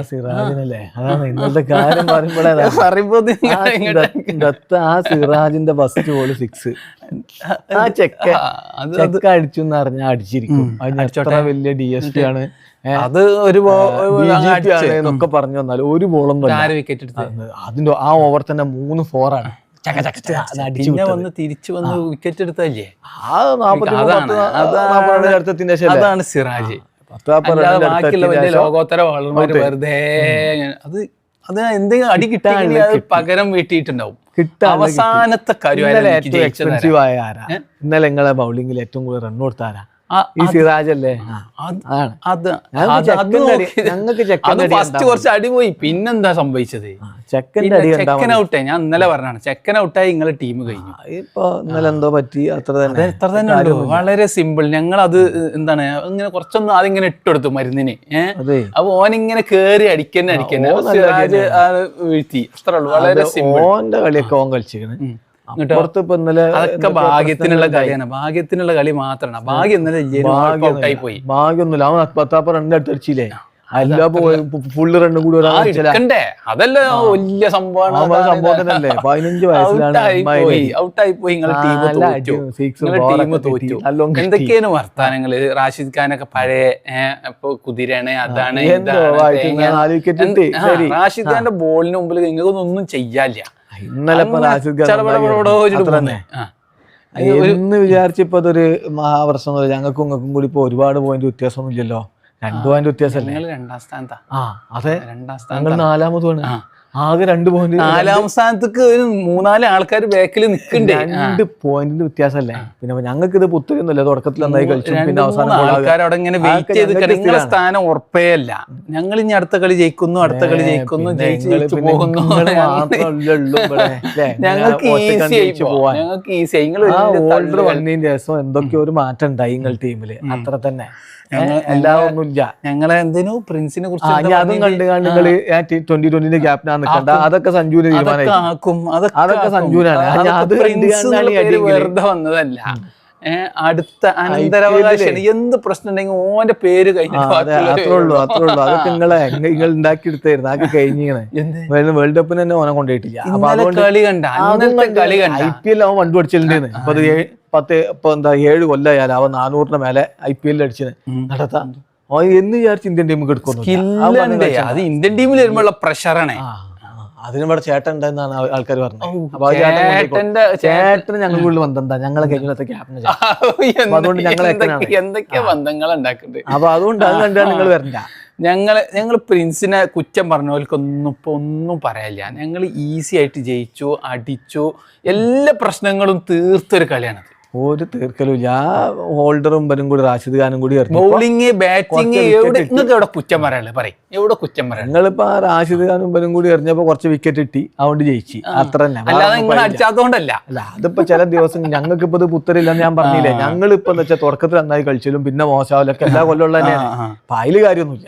സിറാജിനല്ലേ അതാണ് ഇന്നത്തെ കാര്യം പറയുമ്പോഴേ ആ സിറാജിന്റെ ഫസ്റ്റ് ബോൾ 6 ആ ചെക്ക അടിച്ചു എന്ന് പറഞ്ഞാൽ അടിച്ചിരിക്കും. അതിന് വലിയ DSP ആണ് അത് എന്നൊക്കെ പറഞ്ഞു വന്നാലും ഒരു ബോളും അതിന്റെ ആ ഓവർ തന്നെ 3 4 ആണ്. തിരിച്ചു വന്ന് വിക്കറ്റ് എടുത്തല്ലേ അതാണ് സിറാജ്. ബാക്കിയുള്ള വലിയ ലോകോത്തര ബോളർമാര് വെറുതെ അത് എന്തെങ്കിലും അടി കിട്ടാൻ പകരം വീട്ടിയിട്ടുണ്ടാവും. അവസാനത്തെ ഇന്നലെ നിങ്ങളെ ബൗളിംഗിൽ ഏറ്റവും കൂടുതൽ റൺ കൊടുത്ത ആരാ? ഈ സിറാജ് അല്ലേ? ഞങ്ങൾക്ക് ഫസ്റ്റ് കുറച്ച് അടി പോയി. പിന്നെന്താ സംഭവിച്ചത്? ചെക്കൻ ഔട്ടേ. ഞാൻ ഇന്നലെ പറഞ്ഞാണ് ചെക്കൻ ഔട്ടായി നിങ്ങളെ ടീം കഴിഞ്ഞു. ഇപ്പൊ ഇന്നലെ എന്തോ പറ്റി അത്ര തന്നെ ഉള്ളൂ. വളരെ സിമ്പിൾ. ഞങ്ങളത് എന്താണ് ഇങ്ങനെ കുറച്ചൊന്നും അതിങ്ങനെ ഇട്ടെടുത്തു മരുന്നിന്. അപ്പൊ ഓനിങ്ങനെ കേറി അടിക്കന്നെ സിറാജ് വീഴ്ത്തി. അത്ര ഉള്ളൂ. വളരെ സിമ്പിൾ. ഓന്റെ കളിയൊക്കെ ഓൻ കളിച്ചിരിക്കണ്. അതൊക്കെ ഭാഗ്യത്തിനുള്ള കളിയാണ്. ഭാഗ്യത്തിനുള്ള കളി മാത്രമാണ്. ഭാഗ്യം ഇന്നലെ പോയി. ഭാഗ്യൊന്നുമില്ല. അവൻ 10 റൺ അടിച്ചില്ലേ? ഫുള്ള് റണ്ണും കൂടി അതല്ല വലിയ സംഭവം. 15 വയസ്സിലാണ് ഔട്ടായി പോയി. ടീം തോറ്റു. എന്തൊക്കെയാണ് വർത്താനങ്ങള്? റാഷിദ് ഖാനൊക്കെ പഴയ കുതിരയാണ്, അതാണ് റാഷിദ് ഖാന്റെ ബോളിന് മുമ്പിൽ നിങ്ങൾക്കൊന്നും ഒന്നും ചെയ്യാനില്ല. ഇന്നലെ ഇന്ന് വിചാരിച്ചപ്പോ അതൊരു മഹാപ്രശ്നം. ഞങ്ങൾക്കും ഇങ്ങൾക്കും കൂടി ഇപ്പൊ ഒരുപാട് പോയിന്റ് വ്യത്യാസമൊന്നും ഇല്ലല്ലോ. 2 പോയിന്റ് വ്യത്യാസമല്ലേ? 2ാം സ്ഥാനത്താ. അതെ, 4ാമതുമാണ്. ആകെ 2 പോയിന്റ്. 4ാം സ്ഥാനത്തേക്ക് 3-4 ആൾക്കാർ ബാക്കിൽ നിൽക്കണ്ടേ? 2 പോയിന്റിന്റെ വ്യത്യാസമല്ലേ? പിന്നെ ഞങ്ങൾക്ക് ഇത് പുത്തരിയൊന്നുമില്ല. തുടക്കത്തിൽ നന്നായി കളിച്ചു. പിന്നെ അവസാനം ആൾക്കാർ അവിടെ ഇങ്ങനെ വെയിറ്റ് ചെയ്ത് നിങ്ങളുടെ സ്ഥാനം ഉറപ്പേയല്ല. ഞങ്ങൾ ഇനി അടുത്ത കളി ജയിക്കുന്നു, അടുത്ത കളി ജയിക്കുന്നു, ജയിച്ചു പോകുന്നു. ഞങ്ങൾക്ക് ഈസി പോവാൻ. ഞങ്ങൾക്ക് ഈസി. ഓൾഡർ വന്നതിന് ശേഷം എന്തൊക്കെയോ ഒരു മാറ്റം ഉണ്ടായി നിങ്ങൾ ടീമില്. അത്ര തന്നെ. എല്ലാമൊന്നുമില്ല. ഞങ്ങളെ എന്തിനു പ്രിൻസിനെ കുറിച്ച് അതും കണ്ട് നിങ്ങള് 2020 ക്യാപ്റ്റനാണ് നിൽക്കണ്ട. അതൊക്കെ സഞ്ജുവിന് തീരുമാനമാക്കും. അതൊക്കെ സഞ്ജുവിനാണ്. വെറുതെ വന്നതല്ല. അടുത്ത അനന്തരാവകാശം എന്ത് പ്രശ്നം ഉണ്ടെങ്കിൽ ഓന്റെ പേര് കഴിഞ്ഞു. അത്രേ ഉള്ളൂ. അതൊക്കെ നിങ്ങൾ ഉണ്ടാക്കിയെടുത്തായിരുന്നു. അതൊക്കെ കഴിഞ്ഞിങ്ങനെ വേൾഡ് കപ്പിന് തന്നെ ഓനെ കൊണ്ടുപോയിട്ടില്ല. കളി കണ്ട IPL അവൻ വണ്ടു അടിച്ചിട്ടുണ്ടെന്ന്. ഇപ്പൊ 7 കൊല്ലമായാലും അവൻ 400-ന് മേലെ IPL അടിച്ചത് നടത്താം. എന്ന് വിചാരിച്ച് ഇന്ത്യൻ ടീം എടുക്കുന്നു. അത് ഇന്ത്യൻ ടീമിൽ വരുമ്പോഴുള്ള പ്രഷറാണ്. അതിനിവിടെ ചേട്ടൻ ഉണ്ടെന്നാണ് ആൾക്കാർ പറഞ്ഞത്. അപ്പൊ ചേട്ടന് ഞങ്ങൾ ബന്ധം ഞങ്ങളെ കഴിഞ്ഞത്തെ ക്യാപ്റ്റൻ. അതുകൊണ്ട് എന്തൊക്കെ ബന്ധങ്ങൾ ഉണ്ടാക്കുന്നുണ്ട്. അപ്പൊ അതുകൊണ്ട് അത് കണ്ടാണ് നിങ്ങൾ വരണ്ട. ഞങ്ങൾ പ്രിൻസിനെ കുറ്റം പറഞ്ഞവർക്കൊന്നും ഇപ്പൊ ഒന്നും പറയാനില്ല. ഞങ്ങൾ ഈസി ആയിട്ട് ജയിച്ചു, അടിച്ചു. എല്ലാ പ്രശ്നങ്ങളും തീർത്തൊരു കളിയാണത്. ഒരു തീർക്കലും. ഹോൾഡറും വരും കൂടി റാഷിദ് ഖാനും കൂടി ബൗളിങ് ബാറ്റിംഗ് എവിടെ കുറ്റം പറയാനുള്ളത്? പറയും എവിടെ കുറ്റം പറയാം? നിങ്ങളിപ്പോ റാഷിദ് ഖാനും വരും കൂടി എറിഞ്ഞപ്പോ കുറച്ച് വിക്കറ്റ് കിട്ടി, അതുകൊണ്ട് ജയിച്ചു. അത്ര തന്നെ. അല്ലാതെ നിങ്ങൾ അടിച്ചാത്തോണ്ടല്ല. അതിപ്പോ ചില ദിവസം ഞങ്ങൾക്ക് ഇപ്പൊ ഇത് പുത്തരില്ലെന്ന് ഞാൻ പറഞ്ഞില്ലേ. ഞങ്ങളിപ്പോ എന്താ വെച്ചാൽ തുടക്കത്തിൽ നന്നായി കളിച്ചാലും പിന്നെ മോശമാവലൊക്കെ എല്ലാ കൊല്ലമുള്ള തന്നെയാണ്. അപ്പൊ അതില് കാര്യമൊന്നുമില്ല.